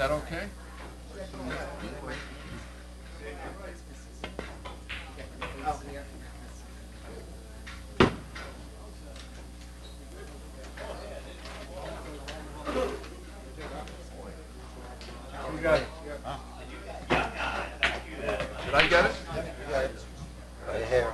that okay? You got it. Did I get it? You got it. Right here.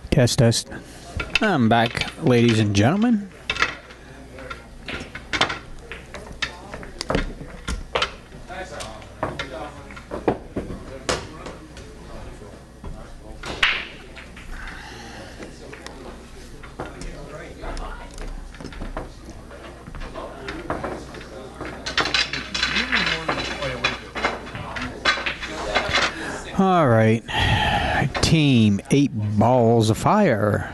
Test, test. I'm back, ladies and gentlemen. All right. Team 8 balls of fire.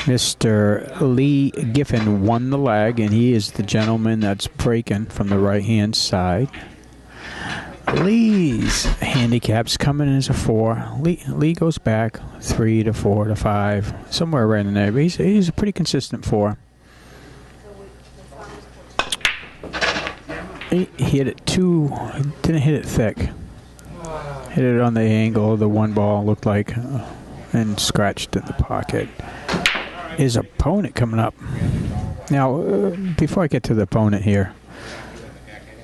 Mr. Lee Giffen won the leg, and he is the gentleman that's breaking from the right-hand side. Lee's handicap's coming in as a 4. Lee goes back 3 to 4 to 5, somewhere right in there. But he's a pretty consistent 4. He hit it didn't hit it thick. Hit it on the angle of the one ball, looked like, and scratched in the pocket. His opponent coming up. Now, before I get to the opponent here,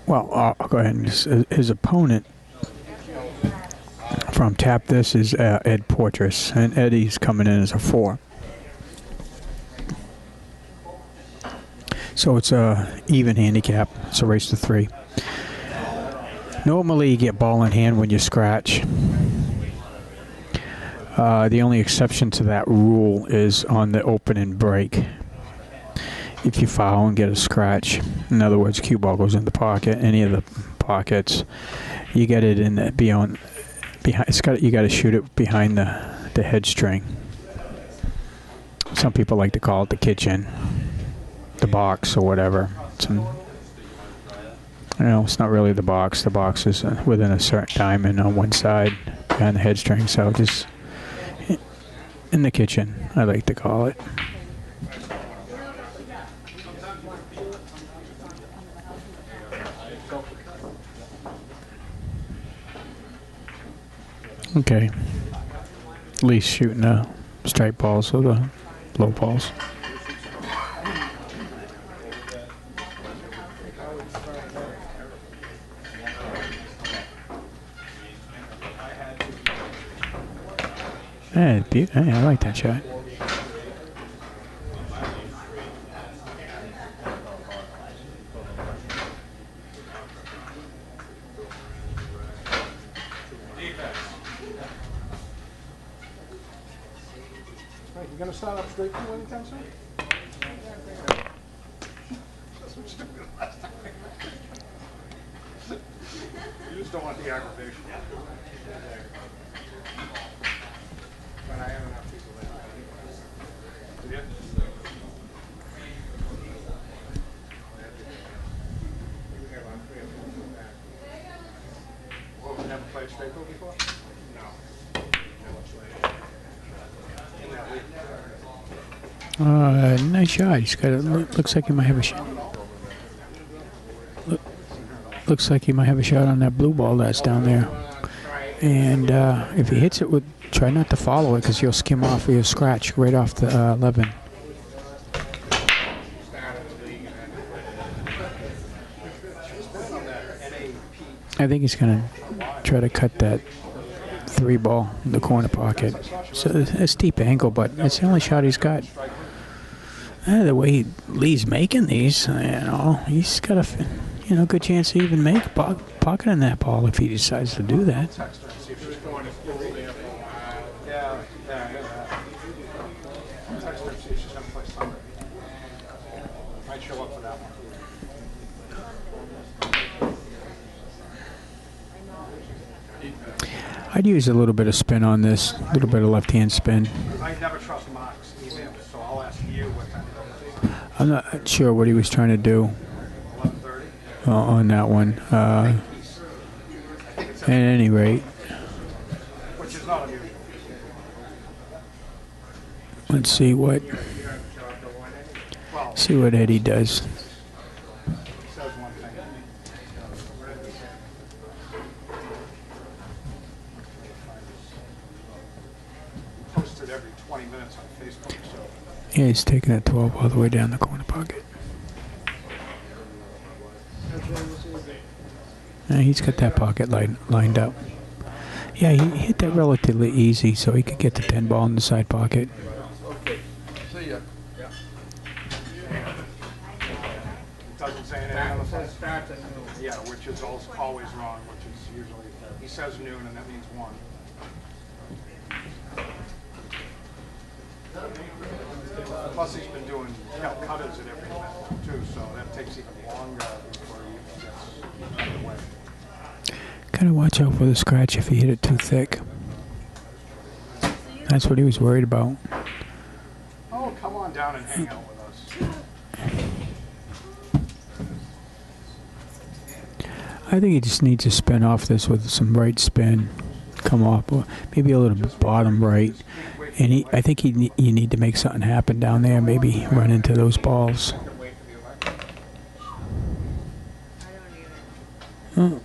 well, I'll go ahead and his opponent from Tap This is Ed Poitras, and Eddie's coming in as a 4. So it's a even handicap. It's a race to 3. Normally you get ball in hand when you scratch. The only exception to that rule is on the open and break. If you foul and get a scratch, in other words, cue ball goes in the pocket, any of the pockets, you get it in the behind. You got to shoot it behind the head string. Some people like to call it the kitchen, the box, or whatever. It's not really the box. The box is within a certain diamond on one side behind the head string, so just in the kitchen, I like to call it. Okay. At least shooting the straight balls or the low balls. Hey, I like that shot. You gonna start up straight through anytime soon? That's what you did last time. You just don't want the aggravation. But I have enough people there. Yeah. Well, never played straight through before? No. Nice shot. He's got. Looks like he might have a shot. Looks like he might have a shot on that blue ball that's down there. And if he hits it with, try not to follow it because you'll skim off or you'll scratch right off the 11. I think he's gonna try to cut that 3 ball in the corner pocket. So a steep angle, but it's the only shot he's got. The way Lee's making these, he's got a good chance to even make pocketing that ball if he decides to do that. I'd use a little bit of spin on this, a little bit of left-hand spin. I never trust Mark's email, so I'll ask you what time it is. I'm not sure what he was trying to do on that one. At any rate, Which is not unusual. let's see what Eddie does. He says one thing. Posted every 20 minutes on Facebook, so. Yeah, he's taking a 12 all the way down the corner pocket. Yeah, he's got that pocket lined up. Yeah, he hit that relatively easy, so he could get the 10 ball in the side pocket. See ya. Doesn't say anything on the phone. Yeah, which is always wrong, which is usually, he says noon and that means 1. Plus he's been doing Calcuttas at every minute too, so that takes even longer before he gets underway. Kind of watch out for the scratch if he hit it too thick. That's what he was worried about. Oh, come on down and hang out with us. I think he just needs to spin off this with some right spin. Come off, or maybe a little bottom right. And I think you need to make something happen down there. Maybe run into those balls. Oh.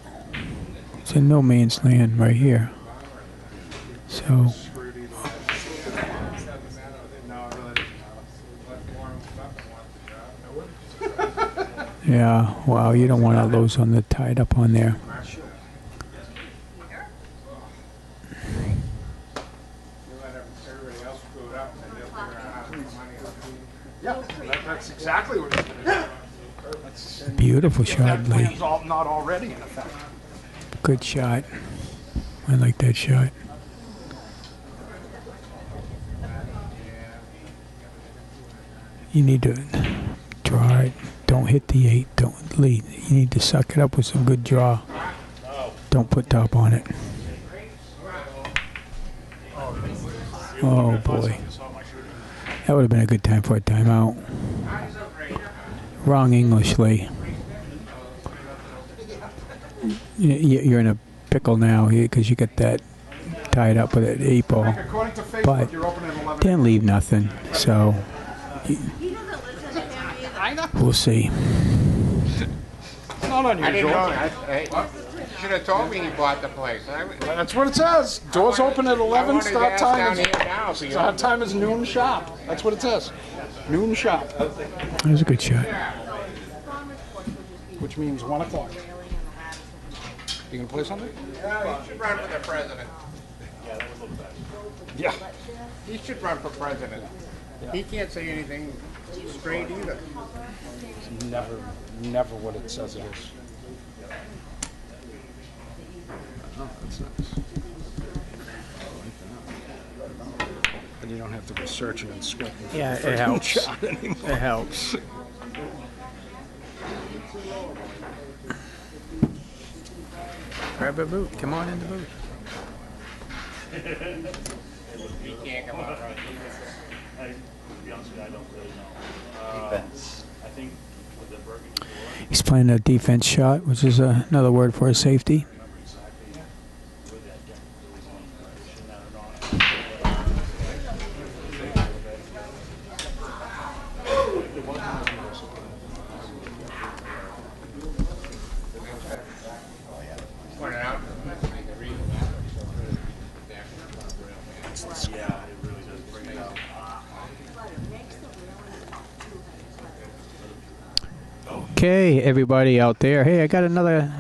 It's in no man's land right here. So. Yeah, wow, you don't want all those on the tied up on there. Yeah, that's exactly what he's going to do. That's, Beautiful shot, Lee. plan's not already in effect. Good shot. I like that shot. You need to draw it. Don't hit the 8. Don't lead. You need to suck it up with some good draw. Don't put top on it. Oh boy. That would have been a good time for a timeout. Wrong English, Lee. You're in a pickle now because you got that tied up with that 8 ball. But didn't leave nothing, so we'll see. It's not unusual. I didn't know that. You should have told me he bought the place. That's what it says. Doors open at 11. Start time is noon sharp. That's what it says. Noon sharp. That was a good shot. Which means 1 o'clock. You gonna play something? Yeah, he should run for the president. Yeah. He should run for president. Yeah. He can't say anything straight either. It's never what it says it is. Oh, that's nice. And you don't have to go searching and squinting. Yeah, it helps. It helps. Grab a boot. Come on in the boot. He can't come out right. To be honest with you, I don't really know. Defense. I think with the Burgundy door, He's playing a defense shot, which is another word for a safety. with that game, there was any question that or not. Point it out. Yeah, it really does bring it out. Okay, everybody out there. Hey, I got another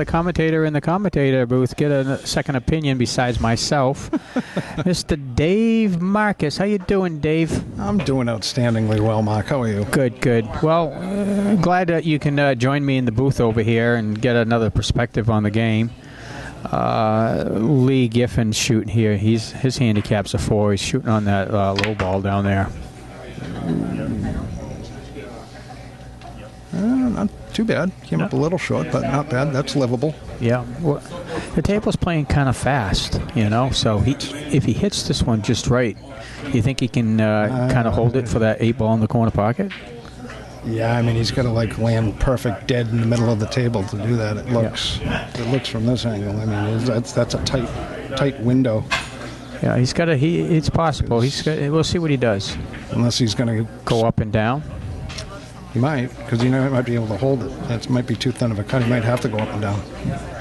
commentator in the commentator booth. Get a second opinion besides myself. Mr. Dave Marcus. How you doing, Dave? I'm doing outstandingly well, Mark. How are you? Good, good. Well, glad that you can join me in the booth over here and get another perspective on the game. Lee Giffen shooting here. His handicap's a 4. He's shooting on that low ball down there. Not too bad. Came up a little short, but not bad. That's livable. Yeah. Well, the table's playing kind of fast, you know, so if he hits this one just right, you think he can kind of hold it for that 8 ball in the corner pocket? Yeah, I mean, he's got to like land perfect dead in the middle of the table to do that. It looks from this angle. I mean, that's a tight window. Yeah, he's got it's possible. We'll see what he does. Unless he's going to Go up and down. He might, because he might be able to hold it. It might be too thin of a cut. He might have to go up and down.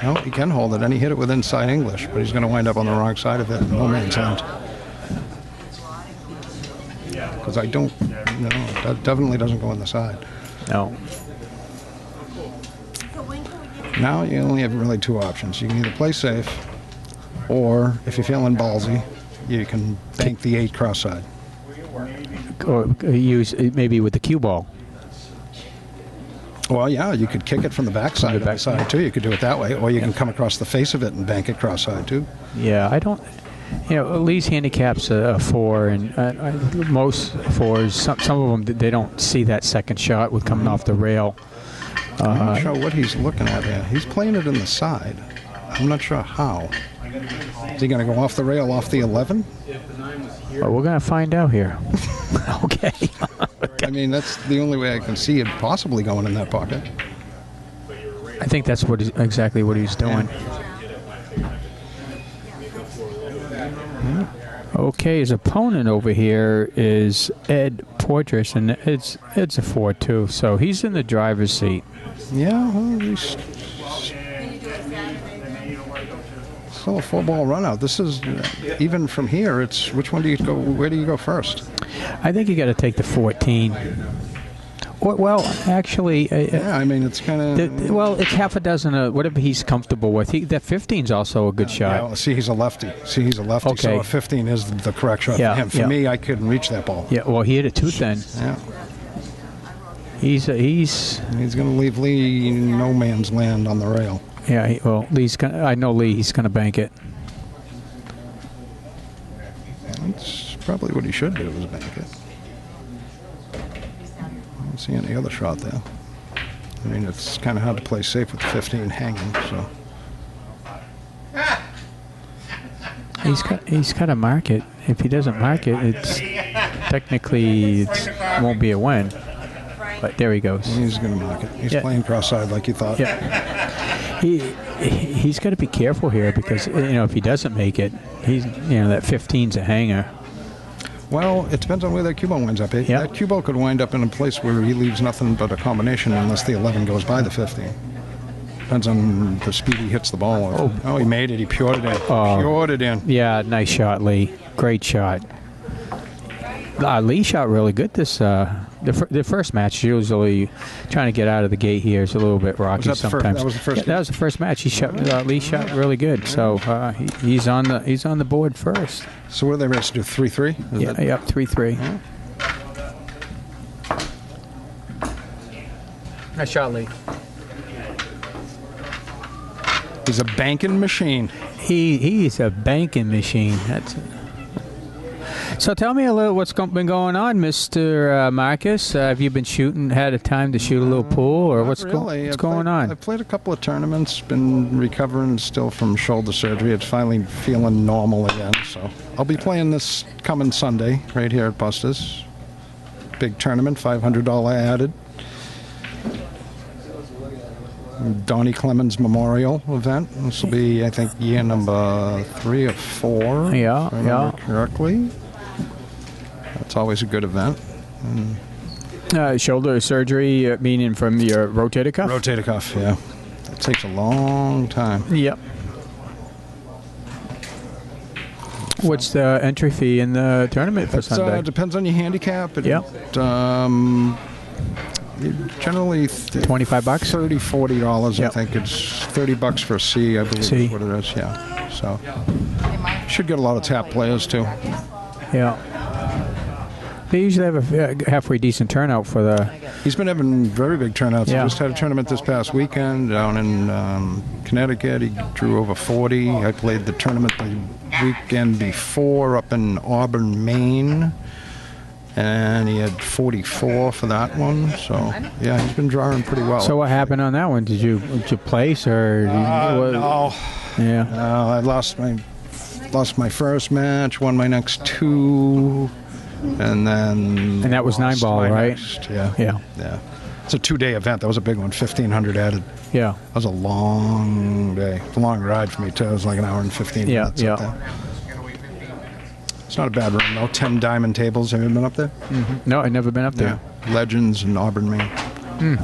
No, he can hold it, and he hit it with inside English, but he's going to wind up on the wrong side of it. No man's land. Because that definitely doesn't go on the side. No. Now you only have really two options. You can either play safe, or if you're feeling ballsy, you can bank the 8 cross side. Or use maybe with the cue ball. Well, yeah, you could kick it from the backside of the side too. You could do it that way, or you can come across the face of it and bank it cross side too. Yeah, I don't. Lee's handicap's a 4, and most 4s, some of them, they don't see that second shot with coming off the rail. I'm not sure what he's looking at here. He's playing it in the side. I'm not sure how. Is he going to go off the rail off the 11? Well, we're going to find out here. Okay. I mean, that's the only way I can see it possibly going in that pocket. I think that's exactly what he's doing. Okay, his opponent over here is Ed Poitras, and it's a 4-2, so he's in the driver's seat. Yeah, well, he's still a 4-ball run out. This is, even from here, it's which one do you go, where do you go first? I think you got to take the 14. Well, actually... yeah, I mean, it's kind of... Well, it's half a dozen of whatever he's comfortable with. That 15's also a good shot. Yeah, well, see, he's a lefty. Okay. So a 15 is the correct shot for him. For me, I couldn't reach that ball. Yeah, well, he hit it too thin. Yeah. He's going to leave Lee no man's land on the rail. Yeah, Lee's gonna... I know Lee, he's going to bank it. That's probably what he should do, is bank it. I don't see any other shot there. I mean, it's kind of hard to play safe with 15 hanging, so. He's got to mark it. If he doesn't mark it, it's technically won't be a win. But there he goes. He's going to mark it. He's playing cross-side like you thought. Yeah. He's got to be careful here because if he doesn't make it, he's that 15's a hanger. Well, it depends on where that cue ball winds up. That cue ball could wind up in a place where he leaves nothing but a combination unless the 11 goes by the 15. Depends on the speed he hits the ball. Oh, he made it. He pured it in. Pured it in. Yeah, nice shot, Lee. Great shot. Lee shot really good this the first match. Usually trying to get out of the gate here is a little bit rocky sometimes. That was the first. Yeah, that was the first match. Lee shot really good. So he's on the board first. So what are they race to do? 3-3? Yeah, yep, 3-3. Nice shot, Lee. He's a banking machine. He's a banking machine. That's it. So tell me a little what's been going on, Mr. Marcus. Have you been had a time to shoot a little pool, or what's going on? I've played a couple of tournaments, been recovering still from shoulder surgery. It's finally feeling normal again. So I'll be playing this coming Sunday right here at Buster's. Big tournament, $500 added. Donnie Clemens Memorial event. This will be, I think, year number 3 or 4. Yeah, if I remember correctly. That's always a good event. Shoulder surgery, meaning from your rotator cuff? Rotator cuff, yeah. That takes a long time. Yep. What's the entry fee in the tournament for Sunday? Depends on your handicap. Yep. Generally, $25, $30, $40. Yep. I think it's $30 for a C. I believe is what it is. Yeah. So should get a lot of tap players too. Yeah. They usually have a halfway decent turnout for the... He's been having very big turnouts. Yeah. He just had a tournament this past weekend down in Connecticut. He drew over 40. I played the tournament the weekend before up in Auburn, Maine. And he had 44 for that one. So, yeah, he's been drawing pretty well. So what happened on that one? Did you place or... No. Yeah. I lost my first match, won my next 2. and then And that was lost 9-ball, my right? next. Yeah. Yeah. Yeah. It's a 2-day event. That was a big one. 1,500 added. Yeah. That was a long day. It's a long ride for me too. It was like an hour and 15 Yeah, minutes yeah. up there. It's not a bad room though. 10 diamond tables. Have you been up there? No, I've never been up there. Yeah. Legends in Auburn, Maine.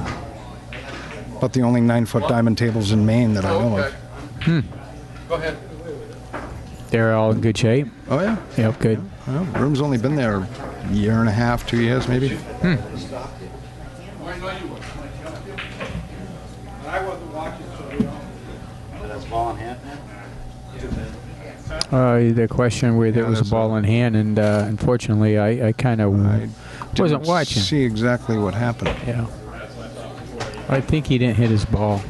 But the only 9-foot diamond tables in Maine that I know of. Go ahead. They're all in good shape. Oh yeah. Yep, good. Well, the room's only been there a year and a half, 2 years maybe. I know you would. I wasn't watching, so you know. That's ball in hand, The question whether it was a that's ball in hand, and unfortunately, I kind of I wasn't didn't watching. see exactly what happened. Yeah. I think he didn't hit his ball.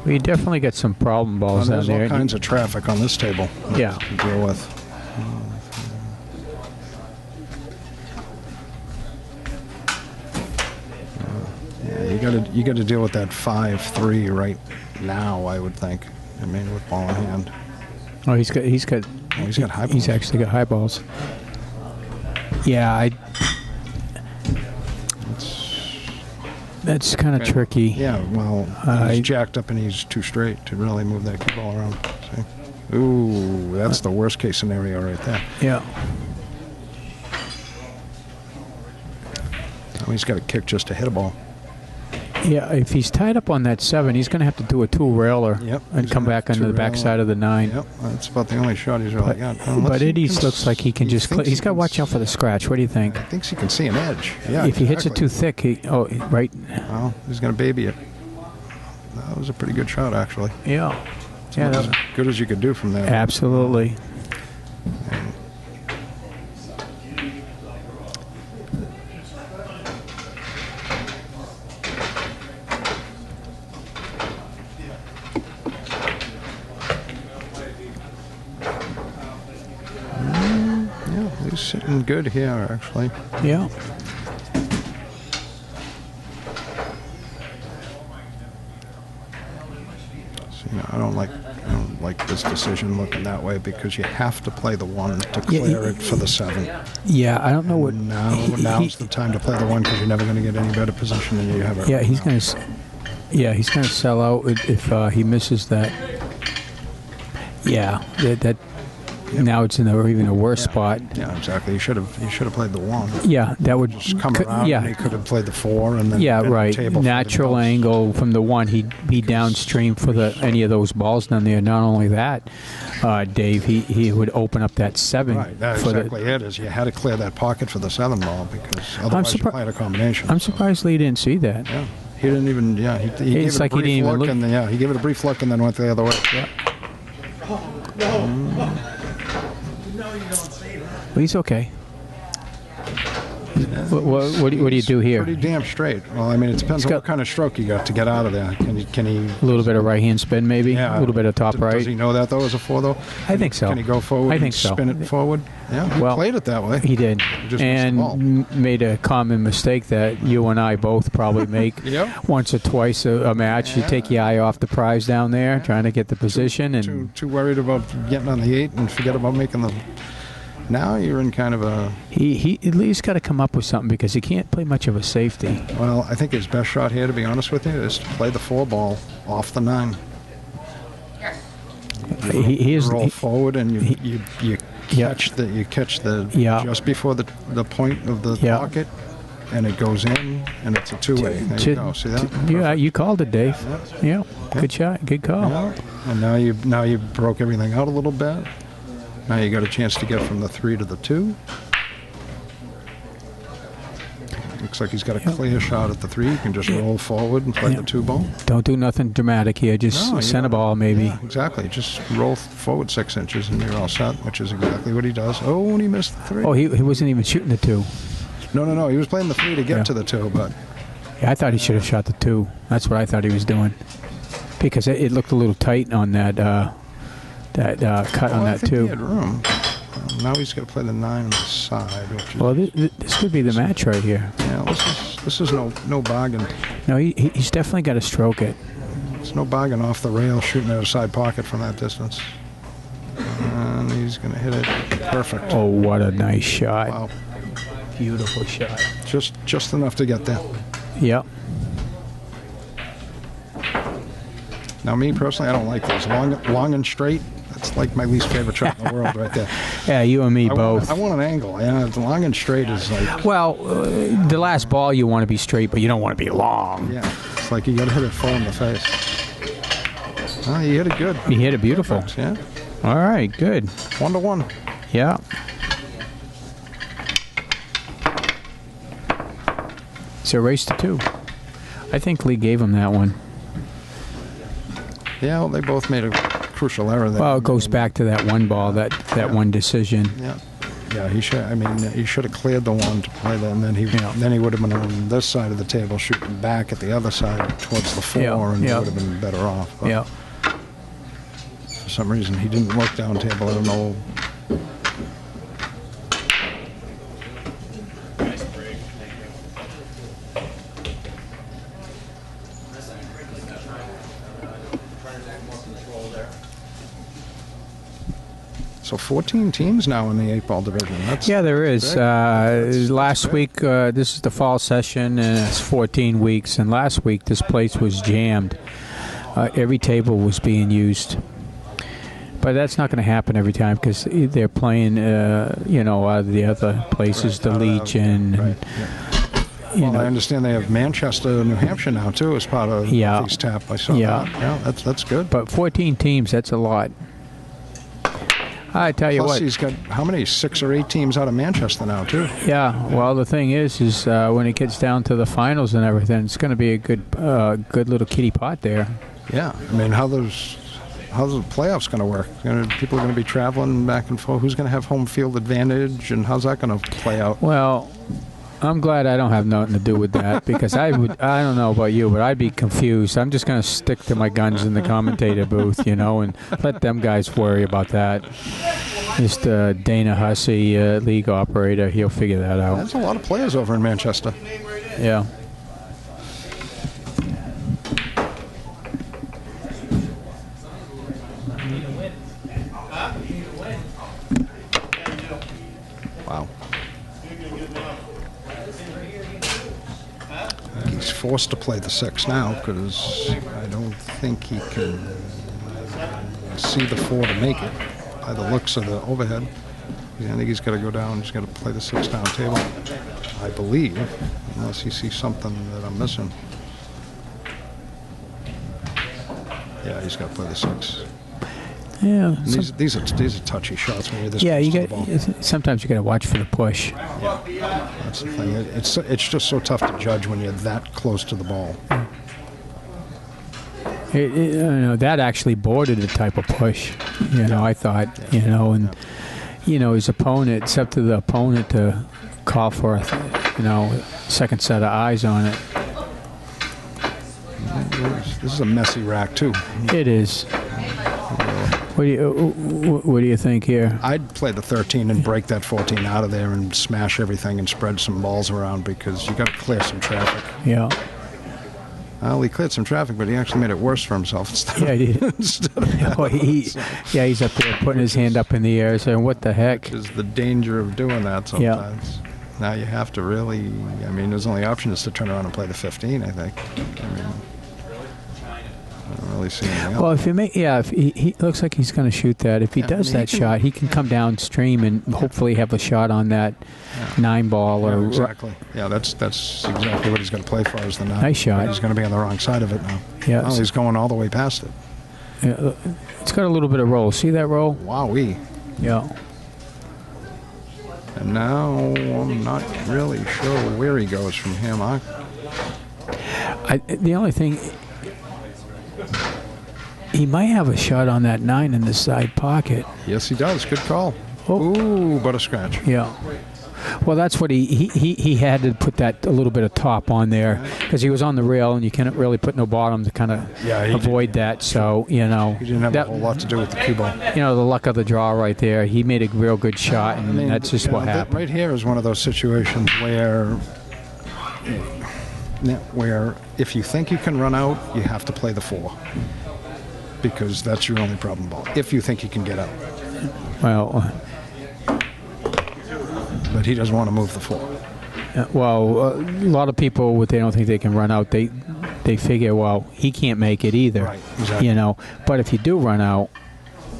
We definitely got some problem balls down There's there. all kinds of traffic on this table Yeah. to deal with. Yeah, you got to deal with that 5-3 right now. I would think. I mean, with ball in hand. Oh, he's got He's got high He's balls. actually got high balls. Yeah, that's kind of tricky. Yeah, well, he's jacked up and he's too straight to really move that cue ball around. See? Ooh, that's the worst case scenario right there. Yeah. Oh, he's got a kick just to hit a ball. Yeah, if he's tied up on that 7, he's going to have to do a 2-railer Yep, and he's come gonna back have onto the 2-railer. backside of the 9. Yep, that's about the only shot he's really got. But Eddie looks like he can just. He's got to watch out for the scratch. What do you think? Thinks he can see an edge. Yeah, If he hits it exactly. too thick, right. Well, he's going to baby it. That was a pretty good shot, actually. Yeah. Yeah, As good as you could do from there. absolutely. Yeah, he's sitting good here, actually. Yeah. So, I don't like this decision looking that way because you have to play the 1 to clear it for the 7. Yeah, I don't know what. Now's the time to play the 1 because you're never going to get any better position than you have right Yeah, he's now. going to. Yeah, he's going to sell out if he misses that. Yeah, that. Now it's in even a worse spot. Yeah, exactly. You should have played the 1. Yeah, that would Just come around. Yeah, And he could have played the 4 and then yeah, been right. table for Natural everything else. angle from the 1. He'd be downstream for any of those balls down there. Not only that, Dave, he would open up that 7. Right, that's for exactly it. Is you had to clear that pocket for the 7 ball because otherwise you played a combination. I'm surprised Lee didn't see that. Yeah, he didn't even. Yeah, he gave It's it like a he brief didn't even look, look. and then, yeah, he gave it a brief look and then went the other way. Yeah. Well, he's okay. What do you do here? Pretty damn straight. Well, I mean, it depends on what kind of stroke you got to get out of there. Can he? A little bit of right hand spin, maybe. Yeah. A little bit of top right. Does he know that though as a 4 though? I think so. Can he go forward? I think and so. Spin it forward. Yeah, he played it that way. He did, He just missed the ball. and made a common mistake that you and I both probably make Yep. once or twice a match. You take your eye off the prize down there, trying to get the position, and Too worried about getting on the 8 and forget about making the. Now you're in kind of a. he at least got to come up with something because he can't play much of a safety. Well, I think his best shot here, to be honest with you, is to play the 4 ball off the 9. He is. Roll forward and you Yeah. catch the Yeah. just before the point of the Yeah. pocket, and it goes in, and it's a 2-way. There you go. See that? Yeah, you called it, Dave. Yeah, good shot, good call. Yeah. And now you broke everything out a little bit. Now you got a chance to get from the 3 to the 2. Looks like he's got a clear shot at the 3. You can just roll forward and play Yeah. the 2 ball. Don't do nothing dramatic here. Just No, send a ball, maybe. Yeah, exactly. Just roll forward 6 inches and you're all set, which is exactly what he does. Oh, and he missed the 3. Oh, he wasn't even shooting the 2. No. He was playing the 3 to get Yeah. to the 2, but Yeah, I thought he should have shot the 2. That's what I thought he was doing, because it looked a little tight on that cut on I that think he 2. had room. Now he's got to play the 9 on the side, which is Well, this could be the match right here. yeah. This is no bargain. No, he's definitely got to stroke it. It's no bargain off the rail shooting at a side pocket from that distance. And he's going to hit it perfect. Oh, what a nice shot. Wow. Beautiful shot. Just enough to get there. Yep. Now, me personally, I don't like these. Long and straight, that's like my least favorite shot in the world right there. Yeah, you and me both. I want an angle. Yeah, the long and straight is like... Well, the last ball you want to be straight, but you don't want to be long. Yeah, it's like you got to hit it full in the face. Oh, you hit it good. You hit it beautiful. Perfect, yeah. All right, good. 1-1. Yeah. It's a race to 2. I think Lee gave him that one. Yeah, well, they both made a crucial error there. Well, it goes back to that one ball, that one decision. Yeah. Yeah, he should. I mean, he should have cleared the one to play that, and then he would have been on this side of the table, shooting back at the other side towards the 4, and he would have been better off. But Yeah. for some reason, he didn't work down table. I don't know. So 14 teams now in the 8-ball division. Yeah, there is. Last week, this is the fall session, and it's 14 weeks. And last week, this place was jammed. Every table was being used. But that's not going to happen every time because they're playing, out of the other places, the Legion. Right. Well, I understand they have Manchester, New Hampshire now, too, as part of these TAP. I saw that. Yeah, that's good. But 14 teams, that's a lot. I tell you Plus, what. he's got how many? 6 or 8 teams out of Manchester now, too. Yeah. Well, the thing is when it gets down to the finals and everything, it's going to be a good little kitty pot there. Yeah. I mean, how's the playoffs going to work? People are going to be traveling back and forth. Who's going to have home field advantage, and how's that going to play out? Well, I'm glad I don't have nothing to do with that because I don't know about you, but I'd be confused. I'm just going to stick to my guns in the commentator booth, and let them guys worry about that. Just Dana Hussey, league operator, he'll figure that out. There's a lot of players over in Manchester. Yeah. Wow. He's forced to play the 6 now because I don't think he can see the 4 to make it by the looks of the overhead. I think he's got to go down. He's got to play the 6 down table, I believe, unless he sees something that I'm missing. Yeah, he's got to play the 6. Yeah. These are touchy shots when you're this Yeah, close to the ball. sometimes you got to watch for the push. Yeah, that's the thing. It's just so tough to judge when you're that close to the ball. That actually bordered the type of push. I thought. And his opponent. It's up to the opponent to call for a second set of eyes on it. This is a messy rack too. It is. What do you think here? I'd play the 13 and break that 14 out of there and smash everything and spread some balls around because you got to clear some traffic. Yeah. Well, he cleared some traffic, but he actually made it worse for himself instead. Yeah, he did. Instead of that. He's up there putting his hand up in the air saying, "What the heck?" Is the danger of doing that sometimes. Yeah. Now you have to really. I mean, his only option is to turn around and play the 15. I think. I mean, I don't really see anything else. Well, if he looks like he's going to shoot that. If he does that shot, he can come downstream and hopefully have a shot on that 9 ball or exactly. Yeah, that's exactly what he's going to play for is the 9. Nice shot. He's going to be on the wrong side of it now. Yeah. Oh, he's going all the way past it. Yeah, it's got a little bit of roll. See that roll? Wowee. Yeah. And now I'm not really sure where he goes from him. The only thing, he might have a shot on that 9 in the side pocket. Yes, he does. Good call. Oh. Ooh, but a scratch. Yeah. Well, that's what he had to put that a little bit of top on there because he was on the rail and you can't really put no bottom to kind of avoid that. So, He didn't have a whole lot to do with the cue ball. The luck of the draw right there. He made a real good shot, and that's just what happened. Right here is one of those situations where if you think you can run out, you have to play the 4. Because that's your only problem ball. If you think you can get out. Well, But he doesn't want to move the 4. a lot of people, they don't think they can run out. They figure, well, he can't make it either. Right, exactly. You know, but if you do run out,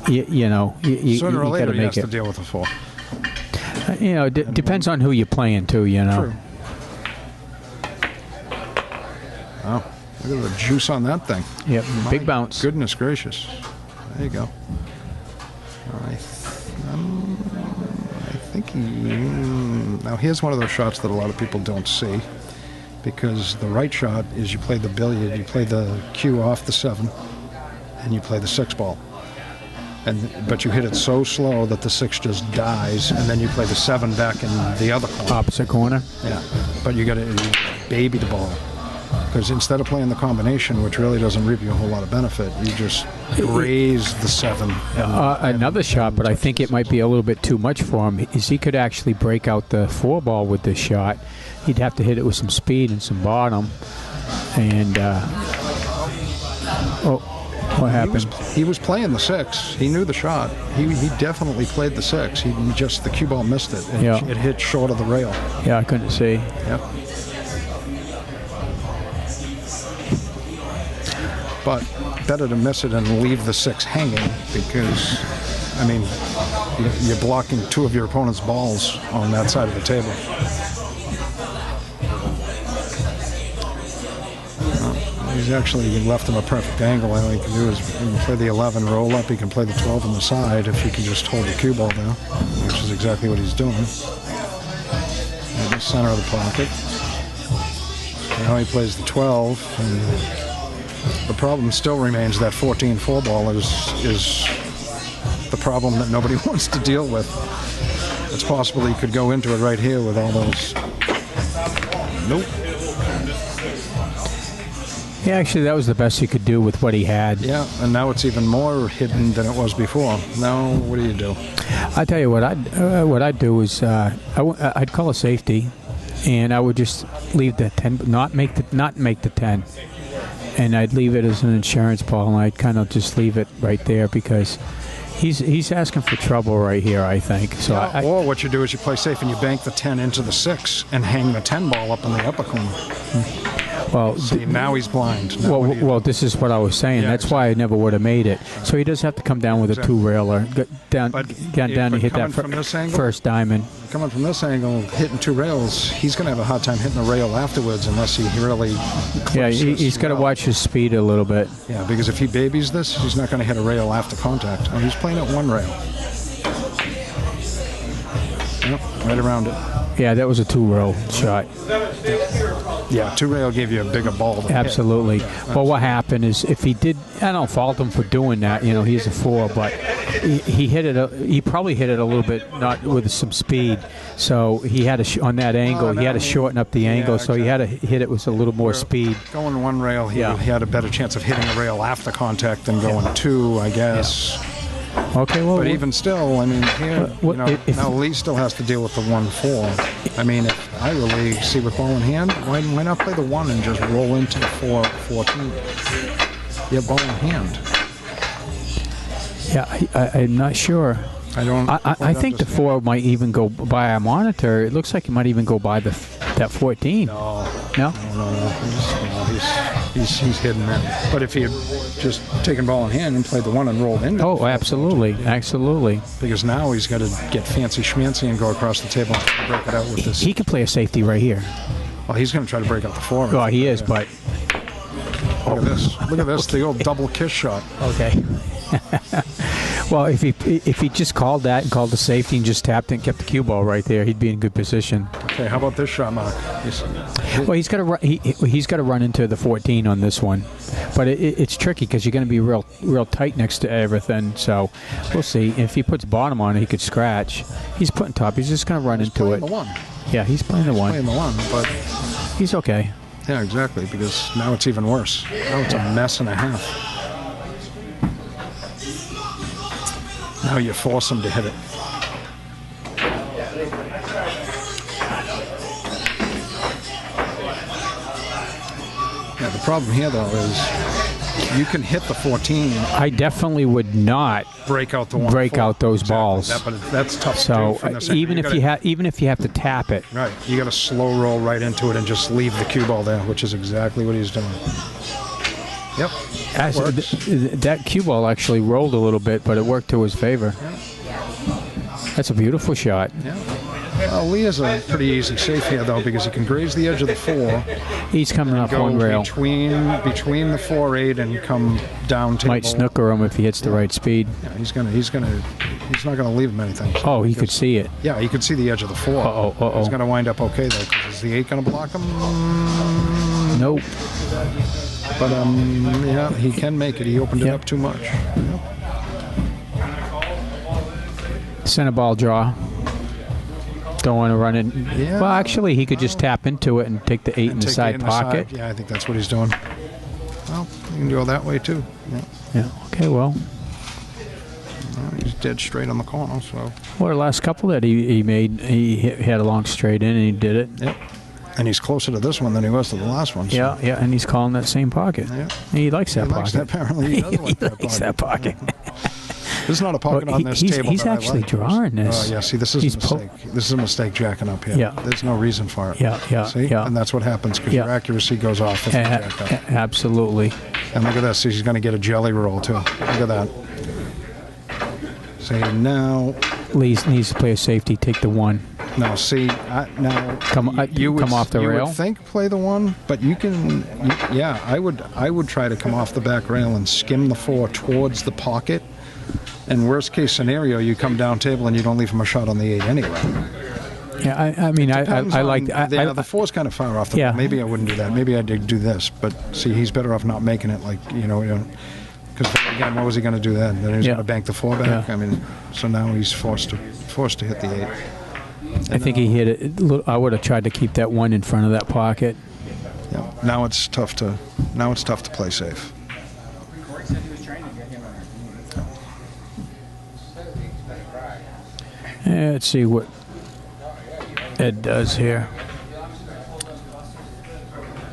you know, you Sooner or got later to he make has to it. deal with the 4. You know, depends on who you're playing too. You know. True. Oh, look at the juice on that thing. Yep. My Big bounce. Goodness gracious. There you go. I think he... Now, here's one of those shots that a lot of people don't see. Because the right shot is you play the billiard, you play the cue off the 7, and you play the 6 ball. But you hit it so slow that the 6 just dies, and then you play the 7 back in the other corner. Opposite corner. Yeah, but you got to baby the ball. Because instead of playing the combination, which really doesn't reap you a whole lot of benefit, you just raise the 7. Another shot, but I think it might be a little bit too much for him, is he could actually break out the 4 ball with this shot. He'd have to hit it with some speed and some bottom. And, what happened? He was playing the 6. He knew the shot. He definitely played the 6. The cue ball missed it. And Yeah. It hit short of the rail. Yeah, I couldn't see. Yep. But better to miss it and leave the 6 hanging because, I mean, you're blocking 2 of your opponent's balls on that side of the table. He's actually left him a perfect angle. All he can do is he can play the 11, roll up. He can play the 12 on the side if he can just hold the cue ball down, which is exactly what he's doing. In the center of the pocket. Now he plays the 12, and the problem still remains that 14-4 ball is the problem that nobody wants to deal with. It's possible he could go into it right here with all those. Nope. Yeah, actually, that was the best he could do with what he had. Yeah, and now it's even more hidden than it was before. Now, what do? I tell you what I'd do is I'd call a safety, and I would just leave the 10, not make the 10, and I'd leave it as an insurance ball, and I'd kind of just leave it right there because he's asking for trouble right here, I think. So Yeah, or what you do is you play safe and you bank the 10 into the 6 and hang the 10 ball up in the upper corner. well, See, now he's blind. Now what do you do? well, this is what I was saying. Yeah, That's why I never would have made it. So he does have to come down with a Exactly. 2-railer, down But to hit coming that from this angle? first diamond. Coming from this angle, hitting 2 rails, he's going to have a hard time hitting the rail afterwards unless he really Yeah, clips this he's got to rail. watch his speed a little bit. Yeah, because if he babies this, he's not going to hit a rail after contact. Oh, he's playing at 1 rail. Yep, right around it. Yeah, that was a 2-rail shot. Yeah, 2 rail gave you a bigger ball to Absolutely. Well, what happened is if he did, I don't fault him for doing that. You know, he's a 4, but he hit it. He probably hit it a little bit not with some speed. So he had to on that angle. He had to shorten up the angle. So he had to hit it with a little more speed. hit. Going 1 rail, he Yeah. had a better chance of hitting a rail after contact than going 2, I guess. Okay. Well, But even still, I mean, here, What- if- now Lee still has to deal with the 1-4. I mean, if I were Lee, see with ball in hand, why not play the 1 and just roll into the 4-14? You have ball in hand. yeah, I'm not sure. I don't. I think the 4 might even go by our monitor. It looks like it might even go by that 14. No, No? he's hidden there. But if he had just taken ball in hand and played the 1 and rolled in, Oh, absolutely, absolutely. because now he's got to get fancy schmancy and go across the table and break it out with this. He could play a safety right here. Well, he's going to try to break out the 4. Well, he is, but Look at this. Look at this. The old double kiss shot. okay. Well, if he just called that and called the safety and just tapped it and kept the cue ball right there, he'd be in good position. Okay, how about this shot, Mark? Well, he's got to he's got to run into the 14 on this one, but it's tricky because you're going to be real tight next to everything. So we'll see. If he puts bottom on it, he could scratch. He's putting top. He's just going to run into it. The 1. Yeah, he's playing the 1. Playing the 1, but He's okay. yeah, exactly, because now it's even worse. Now it's a mess and a half. Now you force him to hit it. Yeah, problem here, though, is you can hit the 14, I definitely would not break out the 1-4. break out those Exactly. balls. But that's tough to So do from this angle. even if you have to tap it, Right, you got to slow roll right into it and just leave the cue ball there, which is exactly what he's doing. Yep. that cue ball actually rolled a little bit, but it worked to his favor. That's a beautiful shot. Yeah. Lee is a pretty easy safe here, though, because he can graze the edge of the 4, He's coming up go one rail. between the 4-8 and come down table. Might snooker him if he hits the right speed. Yeah, he's not gonna leave him anything. So Oh, he could see it. Yeah, he could see the edge of the 4. Uh-oh. He's gonna wind up okay though, because is the 8 gonna block him? Nope. But yeah, he can make it. He opened it up too much. Yep. Center ball draw. Don't want to run it. Yeah. Well, actually, he could just tap into it and take the 8 in the Take side it in the pocket. side. Yeah, I think that's what he's doing. Well, you can go that way too. Yeah. Yeah. Okay. Well, He's dead straight on the corner. So. well, the last couple that he made, he had a long straight in and he did it. Yep. And he's closer to this one than he was to the last one. So. Yeah. Yeah. And he's calling that same pocket. Yeah. He likes that He likes pocket. that, apparently. He does like that likes pocket. that pocket. There's not a pocket Well, on this he's- table. he's that I actually like. drawing this. Oh, yeah. See, this is He's a mistake. This is a mistake jacking up here. Yeah. There's no reason for it. Yeah. See? Yeah. And that's what happens because Yeah. your accuracy goes off if you jack up. Absolutely. And look at this. He's going to get a jelly roll, too. Look at that. See, now... Lee needs to play a safety. Take the 1. Now, see, now... Come off the you rail. would think play the 1, but you can... yeah, I would try to come off the back rail and skim the 4 towards the pocket. And worst case scenario, you come down table and you don't leave him a shot on the 8 anyway. Yeah, I mean, I like... The 4's kind of far off the... Yeah. Maybe I wouldn't do that. Maybe I'd do this. But, see, he's better off not making it like, because, again, what was he going to do then? Then he was going to bank the 4 back? Yeah. I mean, so now he's forced to hit the 8. I think he hit it. I would have tried to keep that 1 in front of that pocket. Yeah. Now it's tough to play safe. Let's see what Ed does here.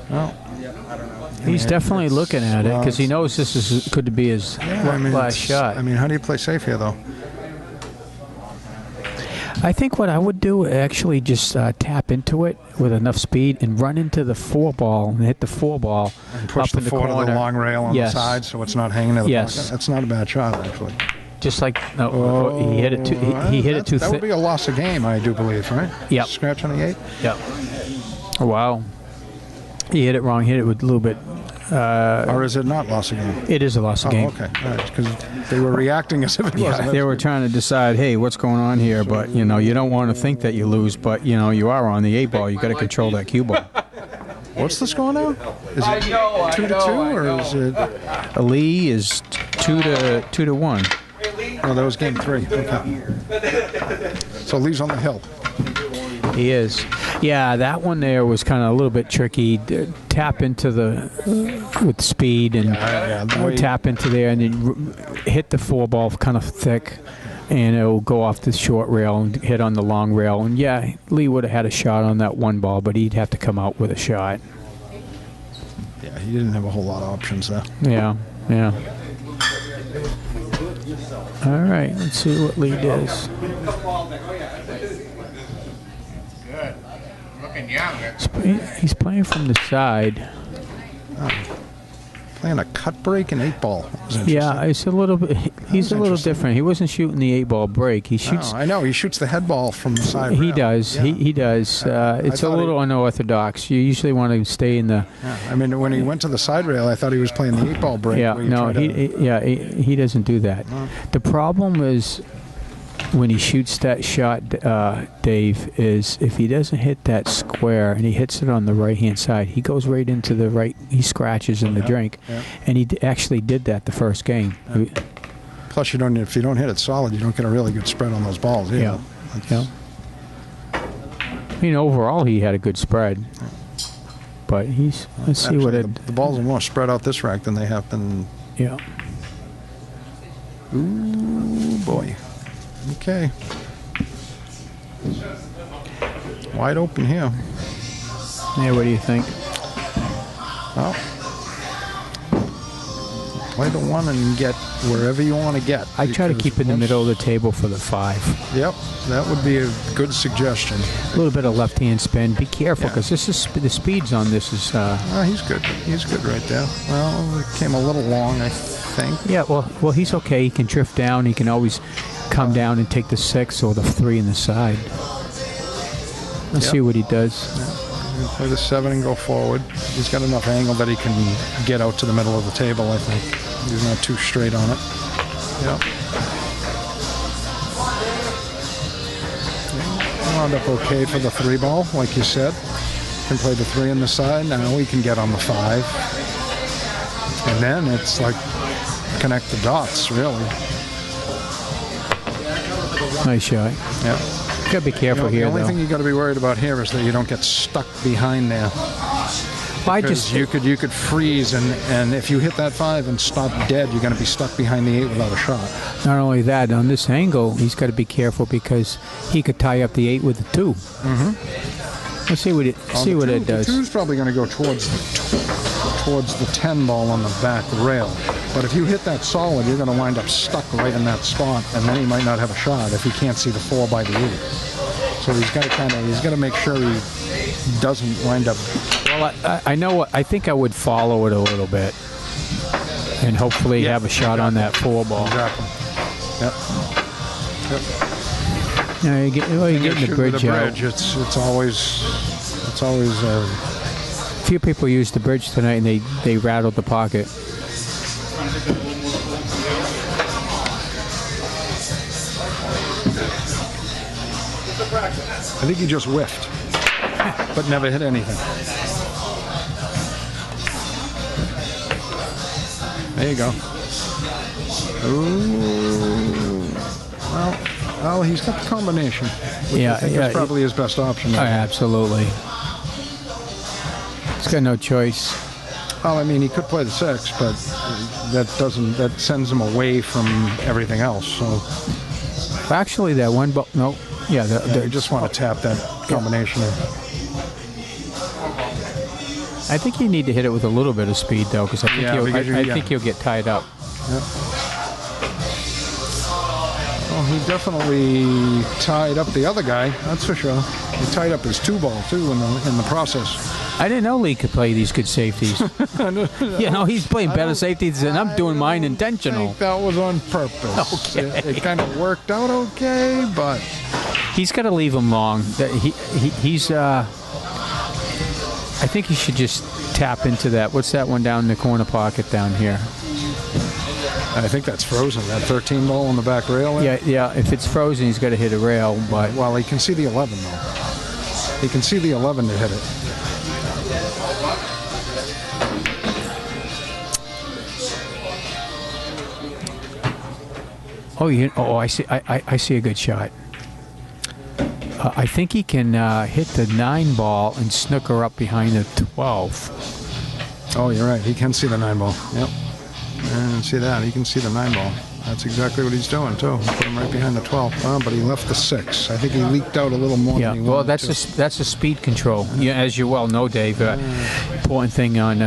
Well, He's definitely looking at it because he knows this could be his last shot. I mean, how do you play safe here, though? I think what I would do actually just tap into it with enough speed and run into the 4 ball and hit the 4 ball And push up the in the 4 to corner. the long rail on Yes. the side so it's not hanging to the Yes. pocket. That's not a bad shot, actually. Just like he hit it too. He hit it too That would thick. be a loss of game, I do believe, right? Yep. Scratch on the 8? Yep. Oh, wow. He hit it wrong. Hit it with a little bit. Or is it not loss of game? It is a loss of game. Oh, okay. All right, because they were reacting as if it wasn't. They were trying to decide, hey, what's going on here? But you don't want to think that you lose. But you are on the 8 ball. You got to control that cue ball. What's the score now? Is it 2-2 or is it? Lee is 2-1. Oh, that was game 3. Okay. So Lee's on the hill. He is. Yeah, that one there was kind of a little bit tricky. Tap into with speed and tap into there and then hit the 4 ball kind of thick, and it'll go off the short rail and hit on the long rail. And yeah, Lee would have had a shot on that 1 ball, but he'd have to come out with a shot. Yeah, he didn't have a whole lot of options there. Yeah. All right, let's see what Lee does. Good. Looking young. He's playing from the side. Playing a cut break and 8 ball. Yeah, it's a little bit. He's a little different. He wasn't shooting the 8 ball break. He shoots. I know. He shoots the head ball from the side. He rail. does. Yeah. He does. It's a little unorthodox. You usually want to stay in the. Yeah. I mean, when he went to the side rail, I thought he was playing the 8 ball break. Yeah. where you No. try to- He doesn't do that. No. The problem is when he shoots that shot, Dave, is if he doesn't hit that square and he hits it on the right-hand side, he goes right into the right. He scratches in the drink, and he actually did that the first game. Yeah. Plus, if you don't hit it solid, you don't get a really good spread on those balls. Yeah. Overall, he had a good spread, but let's see what Actually, the balls are more spread out this rack than they have been. Yeah. Ooh, boy. Okay. Wide open here. Yeah, what do you think? Well, play the 1 and get wherever you want to get. I try to Because keep in the once- middle of the table for the 5. Yep, that would be a good suggestion. A little bit of left-hand spin. Be careful, Yeah. because this is the speeds on this is. He's good. He's good right there. Well, it came a little long, I think. Yeah, well, he's okay. He can drift down. He can always come down and take the 6 or the 3 in the side. Let's Yep. see what he does. Play the 7 and go forward. He's got enough angle that he can get out to the middle of the table, I think. He's not too straight on it. Yep. Wound up okay for the 3 ball, like you said. Can play the 3 on the side. Now we can get on the 5. And then it's like connect the dots, really. Nice shot. Yeah. Gotta be careful The here, only though. thing you got to be worried about here is that you don't get stuck behind there. I Because just you could freeze, and if you hit that 5 and stop dead, you're going to be stuck behind the 8 without a shot. not only that, on this angle, he's got to be careful because he could tie up the 8 with the 2. Mm-hmm. Let's see what it does. The 2's probably going to go towards the 10 ball on the back rail. But if you hit that solid, you're going to wind up stuck right in that spot, and then he might not have a shot if he can't see the 4 by the 8. So he's got to make sure he doesn't wind up. Well, I know what I think. I would follow it a little bit, and hopefully have a shot on that 4 ball. Exactly. Yep. Yeah, you're getting the Shoot bridge with a out. bridge. It's always. A few people used the bridge tonight, and they rattled the pocket. I think he just whiffed, but never hit anything. There you go. Ooh. Well, he's got the combination. Yeah, I think yeah, that's probably his best option. Oh, absolutely. He's got no choice. Well, I mean, he could play the 6, but that sends him away from everything else. So Actually, that one ball. No. Yeah, you just want to tap that combination. I think you need to hit it with a little bit of speed, though, because I think Yeah, think you'll get tied up. Well, he definitely tied up the other guy. That's for sure. He tied up his 2 ball too in the process. I didn't know Lee could play these good safeties. You know, he's playing better safeties than I'm doing mine I intentional. think that was on purpose. Okay. It kind of worked out okay, but He's got to leave him long. He's. I think he should just tap into that. What's that one down in the corner pocket down here? I think that's frozen. That 13 ball on the back rail. There. Yeah. If it's frozen, he's got to hit a rail. But Well, he can see the 11 though. He can see the 11 to hit it. I see. I see a good shot. I think he can hit the 9 ball and snooker up behind the 12. Oh, you're right. He can see the 9 ball. Yep. And see that. He can see the 9 ball. That's exactly what he's doing too. Put him right behind the 12. Oh, but he left the 6. I think he leaked out a little more Yeah. than he Well, wanted that's to. that's a speed control. Yeah, as you well know, Dave. Important thing on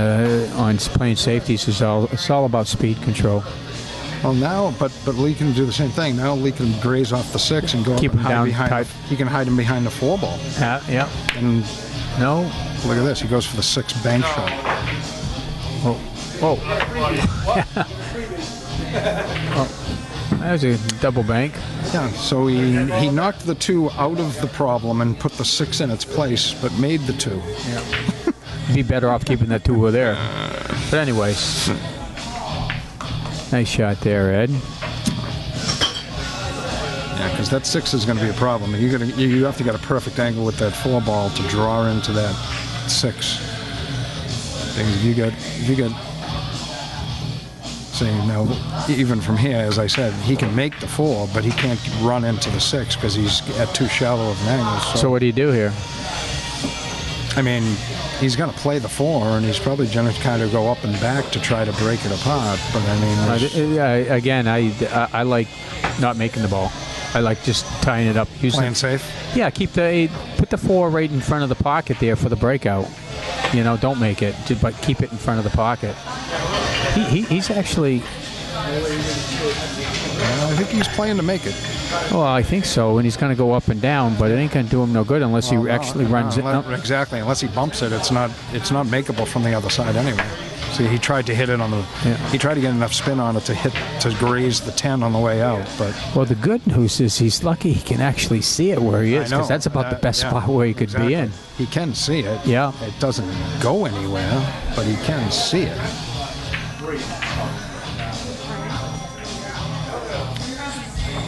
playing safeties is it's all about speed control. Well, now, but Lee can do the same thing. Now Lee can graze off the 6 and go Keep up him and hide down behind. tight. He can hide him behind the 4 ball. Yeah. And No. look at this. He goes for the 6 bank shot. Oh. That was a double bank. Yeah. So he knocked the 2 out of the problem and put the 6 in its place, but made the 2. Be better off keeping that 2 over there. But anyways, nice shot there, Ed. Yeah, because that 6 is going to be a problem. You have to get a perfect angle with that 4 ball to draw into that 6. If you get. See, now, even from here, as I said, he can make the 4, but he can't run into the 6 because he's at too shallow of an angle. So what do you do here? I mean, he's going to play the 4, and he's probably going to kind of go up and back to try to break it apart. But I mean, Again, I like not making the ball. I like just tying it up. playing safe. Yeah, put the 4 right in front of the pocket there for the breakout. You know, don't make it, but keep it in front of the pocket. He's actually. I think he's playing to make it. Well, I think so, and he's going to go up and down, but it ain't going to do him no good unless he actually runs it. Exactly, unless he bumps it, it's not makeable from the other side anyway. See, he tried to hit it on the. Yeah. He tried to get enough spin on it to graze the 10 on the way out, but. Well, the good news is he's lucky he can actually see it where he is, because that's about the best spot where he could be in. He can see it. Yeah. It doesn't go anywhere, but he can see it.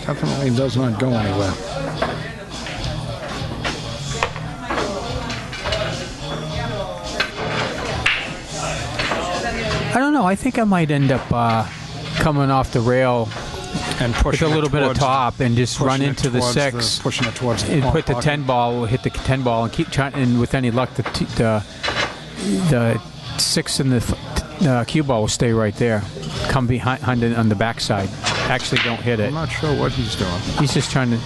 Definitely does not go anywhere. I don't know. I think I might end up coming off the rail and pushing with a little bit of top and just run into the 6, pushing it towards the and put the 10 ball, hit the 10 ball, and keep trying. And with any luck, the 6 and the cue ball will stay right there. Come behind on the backside. Actually, don't hit it. I'm not sure what he's doing. He's just trying to.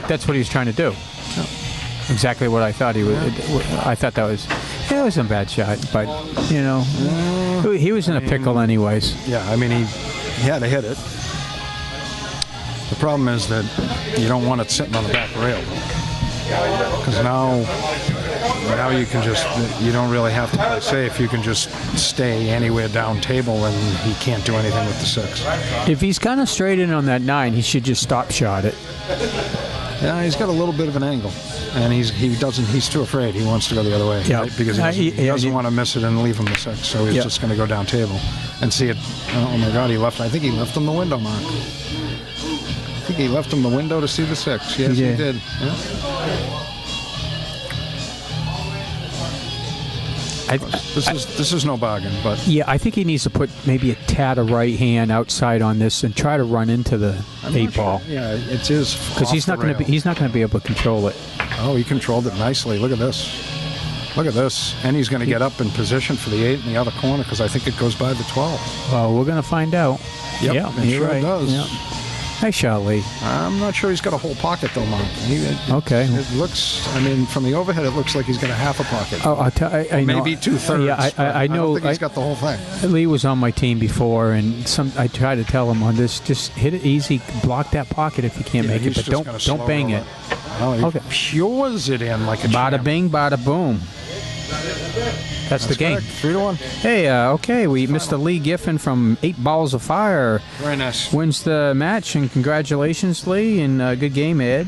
That's what he's trying to do. Yeah. Exactly what I thought he was. I thought that was. It was a bad shot, but he was in a pickle anyways. Yeah, I mean he had to hit it. The problem is that you don't want it sitting on the back rail, because now you can you don't really have to play safe. You can just stay anywhere down table, and he can't do anything with the 6. If he's kind of straight in on that 9, he should just stop shot it. Yeah, he's got a little bit of an angle, and he's too afraid. He wants to go the other way, right? Because he doesn't want to miss it and leave him the 6, so he's just going to go down table and see it. Oh my God, he left. I think he left him the window, Mark. I think he left him the window to see the 6. Yes, he did. Yeah. This is no bargain, but yeah, I think he needs to put maybe a tad of right hand outside on this and try to run into the 8 ball. Sure. Yeah, it is because he's not going to be able to control it. Oh, he controlled it nicely. Look at this. Look at this, and he's going to get up in position for the 8 in the other corner because I think it goes by the 12. Well, we're going to find out. Yep, yeah, it sure does. Yep. Nice shot, Lee. I'm not sure he's got a whole pocket, though, Mark. Okay. It looks, I mean, from the overhead, it looks like he's got a half a pocket. Oh, I know. Maybe 2/3. Yeah, I know. I don't think he's got the whole thing. Lee was on my team before, and I tried to tell him on this, just hit it easy, block that pocket if you can't make it, but don't bang it. Oh, he pures it in like a bada champ. bing, bada boom. That's the game. 3-1. Hey, okay, Mr. Lee Giffen from 8 Balls of Fire Very nice. wins the match, and congratulations, Lee, and good game, Ed.